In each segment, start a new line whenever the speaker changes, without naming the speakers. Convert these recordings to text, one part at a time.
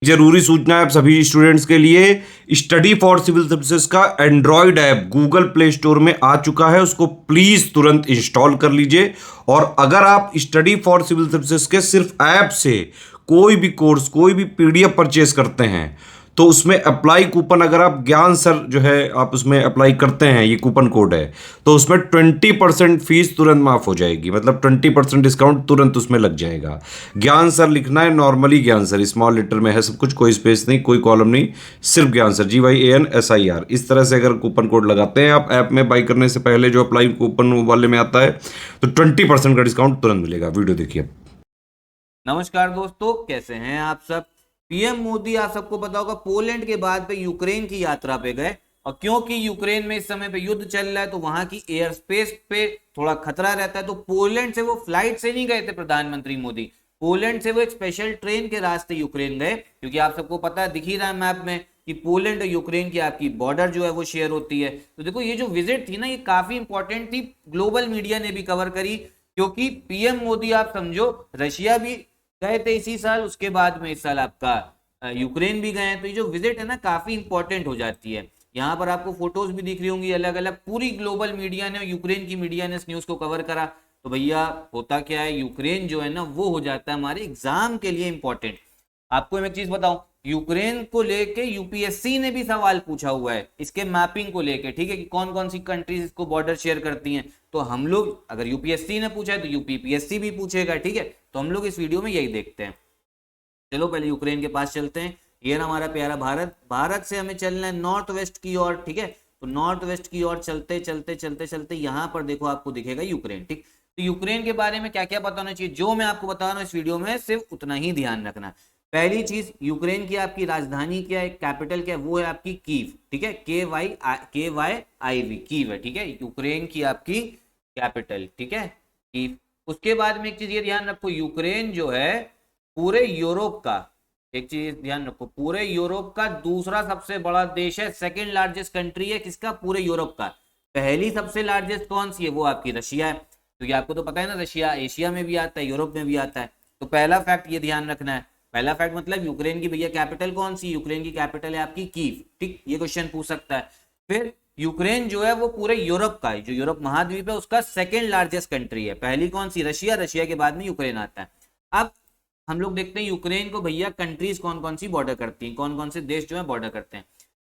जरूरी सूचना है आप सभी स्टूडेंट्स के लिए, स्टडी फॉर सिविल सर्विसेज का Android app Google play store में आ चुका है, उसको प्लीज तुरंत इंस्टॉल कर लीजिए। और अगर आप स्टडी फॉर सिविल सर्विसेज के सिर्फ ऐप से कोई भी कोर्स, कोई भी पीडीएफ परचेज करते हैं तो उसमें अप्लाई कूपन, अगर आप ज्ञान सर जो है आप उसमें अप्लाई करते हैं, ये कूपन कोड है, तो उसमें 20% फीस तुरंत माफ हो जाएगी, मतलब 20% डिस्काउंट तुरंत उसमें लग जाएगा। ज्ञान सर लिखना है, नॉर्मली ज्ञान सर स्मॉल लेटर में है सब कुछ, कोई स्पेस नहीं, कोई कॉलम नहीं, सिर्फ ज्ञान सर GYANSIR। इस तरह से अगर कूपन कोड लगाते हैं आप ऐप में बाई करने से पहले, जो अप्लाई कूपन वाले में आता है, तो 20% का डिस्काउंट तुरंत मिलेगा। वीडियो देखिए।
नमस्कार दोस्तों, कैसे हैं आप सब। पीएम मोदी, आप सबको पता होगा, पोलैंड के बाद पे यूक्रेन की यात्रा पे गए। और क्योंकि यूक्रेन में इस समय पे युद्ध चल रहा है तो वहां की एयर स्पेस पे थोड़ा खतरा रहता है, तो पोलैंड से वो फ्लाइट से नहीं गए थे प्रधानमंत्री मोदी। पोलैंड से वो एक स्पेशल ट्रेन के रास्ते यूक्रेन गए, क्योंकि आप सबको पता है, दिख ही रहा है मैप में कि पोलैंड और यूक्रेन की आपकी बॉर्डर जो है वो शेयर होती है। तो देखो, ये जो विजिट थी ना, ये काफी इंपॉर्टेंट थी, ग्लोबल मीडिया ने भी कवर करी, क्योंकि पीएम मोदी आप समझो रशिया भी गए थे इसी साल, उसके बाद में इस साल आपका यूक्रेन भी गए हैं। तो ये जो विजिट है ना, काफी इंपॉर्टेंट हो जाती है। यहाँ पर आपको फोटोज भी दिख रही होंगी अलग अलग, पूरी ग्लोबल मीडिया ने, यूक्रेन की मीडिया ने इस न्यूज को कवर करा। तो भैया होता क्या है, यूक्रेन जो है ना वो हो जाता है हमारे एग्जाम के लिए इंपॉर्टेंट। आपको मैं एक चीज बताऊं, यूक्रेन को लेके यूपीएससी ने भी सवाल पूछा हुआ है, इसके मैपिंग को लेके, ठीक है, कि कौन कौन सी कंट्रीज इसको बॉर्डर शेयर करती हैं। तो हम लोग, अगर यूपीएससी ने पूछा है तो यूपीपीएससी भी पूछेगा, ठीक है। तो हम लोग इस वीडियो में यही देखते हैं। चलो पहले यूक्रेन के पास चलते हैं। ये ना हमारा प्यारा भारत, भारत से हमें चलना है नॉर्थ वेस्ट की ओर, ठीक है। तो नॉर्थ वेस्ट की ओर चलते चलते चलते चलते यहाँ पर देखो आपको दिखेगा यूक्रेन, ठीक। तो यूक्रेन के बारे में क्या क्या पता होना चाहिए, जो मैं आपको बता रहा हूँ इस वीडियो में, सिर्फ उतना ही ध्यान रखना। पहली चीज, यूक्रेन की आपकी राजधानी क्या है, कैपिटल क्या है, वो है आपकी कीव, ठीक है, KYIV, कीव है, ठीक है, यूक्रेन की आपकी कैपिटल, ठीक है, कीव। उसके बाद में एक चीज ये ध्यान रखो, यूक्रेन जो है पूरे यूरोप का, एक चीज ध्यान रखो, पूरे यूरोप का दूसरा सबसे बड़ा देश है, सेकंड लार्जेस्ट कंट्री है किसका, पूरे यूरोप का। पहली सबसे लार्जेस्ट कौन सी है, वो आपकी रशिया है, क्योंकि आपको तो पता है ना, रशिया एशिया में भी आता है, यूरोप में भी आता है। तो पहला फैक्ट ये ध्यान रखना है। पहला फैक्ट मतलब यूक्रेन की भैया कैपिटल कौन सी, यूक्रेन की कैपिटल है आपकी कीव, ठीक, ये क्वेश्चन पूछ सकता है। फिर यूक्रेन जो है वो पूरे यूरोप का है, जो यूरोप महाद्वीप है उसका सेकंड लार्जेस्ट कंट्री है। पहली कौन सी, रशिया, रशिया के बाद में यूक्रेन आता है। अब हम लोग देखते हैं यूक्रेन को भैया कंट्रीज कौन कौन सी बॉर्डर करती हैं, कौन कौन से देश जो है बॉर्डर करते हैं।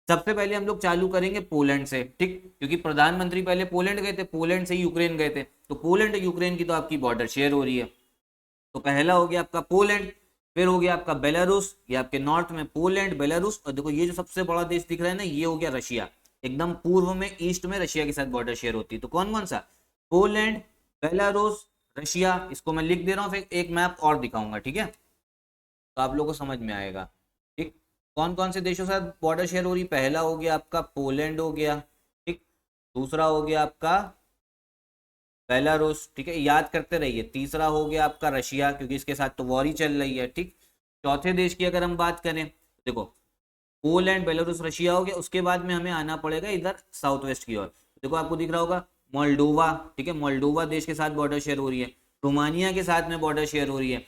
सबसे पहले हम लोग चालू करेंगे पोलैंड से, ठीक, क्योंकि प्रधानमंत्री पहले पोलैंड गए थे, पोलैंड से यूक्रेन गए थे, तो पोलैंड यूक्रेन की तो आपकी बॉर्डर शेयर हो रही है। तो पहला हो गया आपका पोलैंड, फिर हो गया आपका बेलारूस, ये आपके नॉर्थ में पोलैंड, बेलारूस, और देखो ये जो सबसे बड़ा देश दिख रहा है ना, ये हो गया रशिया, एकदम पूर्व में ईस्ट में रशिया के साथ बॉर्डर शेयर होती है। तो कौन कौन सा, पोलैंड, बेलारूस, रशिया। इसको मैं लिख दे रहा हूँ, फिर एक मैप और दिखाऊंगा, ठीक है, तो आप लोगों को समझ में आएगा, ठीक। कौन कौन से देशों के साथ बॉर्डर शेयर हो रही, पहला हो गया आपका पोलैंड हो गया, ठीक, दूसरा हो गया आपका बेलारूस, ठीक है, याद करते रहिए, तीसरा हो गया आपका रशिया, क्योंकि इसके साथ तो वॉर ही चल रही है, ठीक। चौथे देश की अगर हम बात करें, देखो पोलैंड, बेलारूस, रशिया हो गया, उसके बाद में हमें आना पड़ेगा इधर साउथ वेस्ट की ओर। देखो आपको दिख रहा होगा मोल्डोवा, ठीक है, मोल्डोवा देश के साथ बॉर्डर शेयर हो रही है, रोमानिया के साथ में बॉर्डर शेयर हो रही है,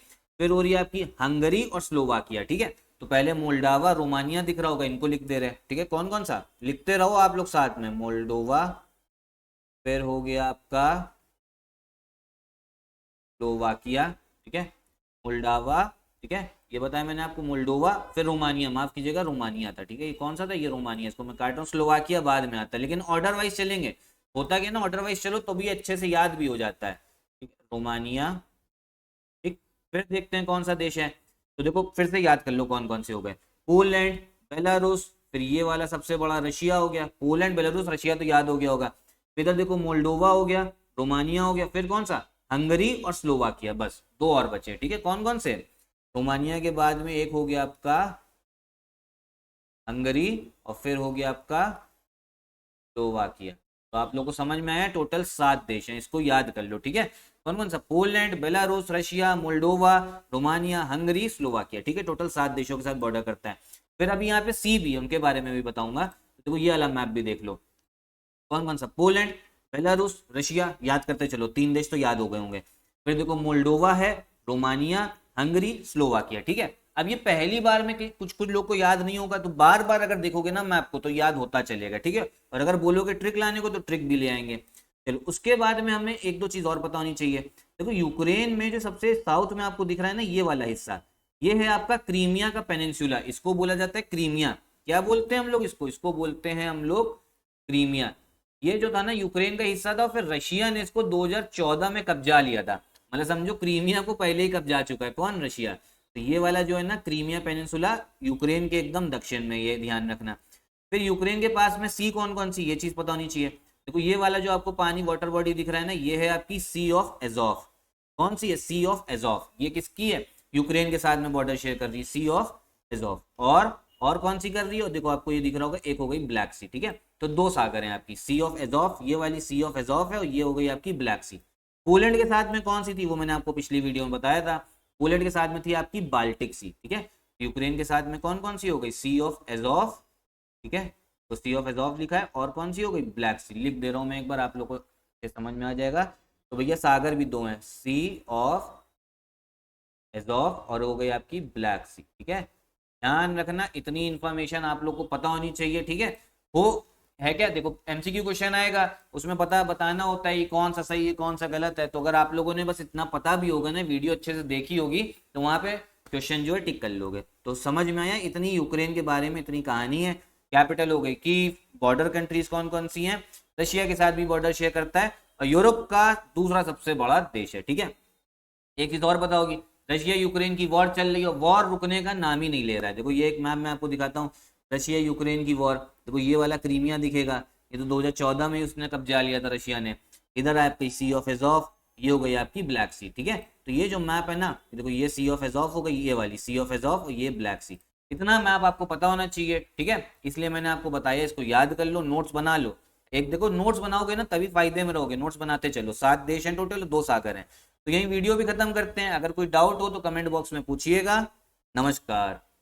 फिर हो रही है आपकी हंगरी और स्लोवाकिया, ठीक है। तो पहले मोल्डावा, रोमानिया दिख रहा होगा, इनको लिख दे रहे हैं, ठीक है, कौन कौन सा लिखते रहो आप लोग साथ में, मोल्डोवा, फिर हो गया आपका स्लोवाकिया, ठीक है, मोल्डावा, ठीक है, ये बताया मैंने आपको, मोल्डोवा, फिर रोमानिया, माफ कीजिएगा रोमानिया था, ठीक है, ये कौन सा था, ये रोमानिया, इसको मैं काट रहा हूँ, स्लोवाकिया बाद में आता है, लेकिन ऑर्डर वाइज चलेंगे, होता क्या ना, ऑर्डर वाइज चलो तो भी अच्छे से याद भी हो जाता है, ठीक है, रोमानिया, ठीक। फिर देखते हैं कौन सा देश है, तो देखो फिर से याद कर लो कौन कौन से हो गए, पोलैंड, बेलारूस, फिर ये वाला सबसे बड़ा रशिया हो गया, पोलैंड, बेलारूस, रशिया तो याद हो गया होगा, फिर इधर देखो मोल्डोवा हो गया, रोमानिया हो गया, फिर कौन सा, हंगरी और स्लोवाकिया, बस दो और बचे, ठीक है, कौन कौन से, रोमानिया के बाद में एक हो गया आपका हंगरी, और फिर हो गया आपका स्लोवाकिया। तो आप लोगों को समझ में आया, टोटल 7 देश हैं, इसको याद कर लो, ठीक है, कौन कौन सा, Poland, Belarus, Russia, Moldova, Romania, Hungary, Slovakia, ठीक है, टोटल 7 देशों के साथ बॉर्डर करता है। फिर अभी यहाँ पे सी भी, उनके बारे में भी बताऊंगा, तो ये वाला मैप भी देख लो, कौन कौन सा, पोलैंड, बेलारूस, रशिया, याद करते चलो, 3 देश तो याद हो गए होंगे। फिर देखो मोल्डोवा है, रोमानिया, हंगरी, स्लोवाकिया, ठीक है। अब ये पहली बार में कुछ कुछ लोग को याद नहीं होगा, तो बार बार अगर देखोगे ना मैप को तो याद होता चलेगा, ठीक है। और अगर बोलोगे ट्रिक लाने को तो ट्रिक भी ले आएंगे। चलो उसके बाद में हमें एक दो चीज और पता होनी चाहिए। देखो यूक्रेन में जो सबसे साउथ में आपको दिख रहा है ना ये वाला हिस्सा, ये है आपका क्रीमिया का पेनिनसुला, इसको बोला जाता है क्रीमिया। क्या बोलते हैं हम लोग इसको? इसको बोलते हैं हम लोग क्रीमिया। ये जो था ना यूक्रेन का हिस्सा था, फिर रशिया ने इसको 2014 में कब्जा लिया था। मतलब समझो क्रीमिया को पहले ही कब्जा चुका है कौन? रशिया। तो ये वाला जो है ना क्रीमिया पेनिनसुला यूक्रेन के एकदम दक्षिण में, ये ध्यान रखना। फिर यूक्रेन के पास में सी कौन कौन सी, ये चीज पता होनी चाहिए। देखो ये वाला जो आपको पानी वाटर बॉडी दिख रहा है ना, ये है आपकी सी ऑफ एजोफ। कौन सी है? सी ऑफ एजोफ। ये किसकी है? यूक्रेन के साथ में बॉर्डर शेयर कर रही है सी ऑफ एजोफ। और कौन सी कर रही है? देखो आपको ये दिख रहा होगा, एक हो गई ब्लैक सी, ठीक है। तो दो सागर हैं आपकी, सी ऑफ एजोफ, ये वाली सी ऑफ एजोफ है, और ये हो गई आपकी ब्लैक सी। पोलैंड के साथ में कौन सी थी वो मैंने आपको पिछली वीडियो में बताया था। पोलैंड के साथ में थी आपकी बाल्टिक सी, ठीक है। यूक्रेन के साथ में कौन कौन सी हो गई? सी ऑफ एजोफ, ठीक है। तो सी ऑफ एजोफ लिखा है, और कौन सी हो गई? ब्लैक सी। लिख दे रहा हूं मैं एक बार, आप लोगों को समझ में आ जाएगा। तो भैया सागर भी दो हैं, सी ऑफ एजोफ और हो गई आपकी ब्लैक सी, ठीक है। ध्यान रखना, इतनी इंफॉर्मेशन आप लोग को पता होनी चाहिए, ठीक है। वो है क्या, देखो एमसीक्यू क्वेश्चन आएगा, उसमें बताना होता है कौन सा सही है कौन सा गलत है। तो अगर आप लोगों ने बस इतना पता भी होगा ना, वीडियो अच्छे से देखी होगी, तो वहां पे क्वेश्चन जो है टिक कर लोगे। तो समझ में आया, इतनी यूक्रेन के बारे में इतनी कहानी है। कैपिटल हो गई कि बॉर्डर कंट्रीज कौन कौन सी हैं, रशिया के साथ भी बॉर्डर शेयर करता है, और यूरोप का दूसरा सबसे बड़ा देश है, ठीक है। एक चीज और पता होगी, रशिया यूक्रेन की वॉर चल रही है, वॉर रुकने का नाम ही नहीं ले रहा है। देखो ये एक मैप मैं आपको दिखाता हूँ, रशिया यूक्रेन की वॉर। देखो ये वाला क्रीमिया दिखेगा, ये तो 2014 में उसने कब्जा लिया था रशिया ने। इधर आपकी सी ऑफ एजोफ, ये हो गई आपकी ब्लैक सी, ठीक है। तो ये जो मैप है ना, देखो ये सी ऑफ एजोफ हो गई, ये वाली सी ऑफ एजोफ, और ये ब्लैक सी। इतना मैप आपको पता होना चाहिए, ठीक है। इसलिए मैंने आपको बताया, इसको याद कर लो, नोट्स बना लो। एक देखो नोट्स बनाओगे ना तभी फायदे में रहोगे, नोट्स बनाते चलो। 7 देश हैं टोटल, 2 सागर हैं। तो यही वीडियो भी खत्म करते हैं। अगर कोई डाउट हो तो कमेंट बॉक्स में पूछिएगा। नमस्कार।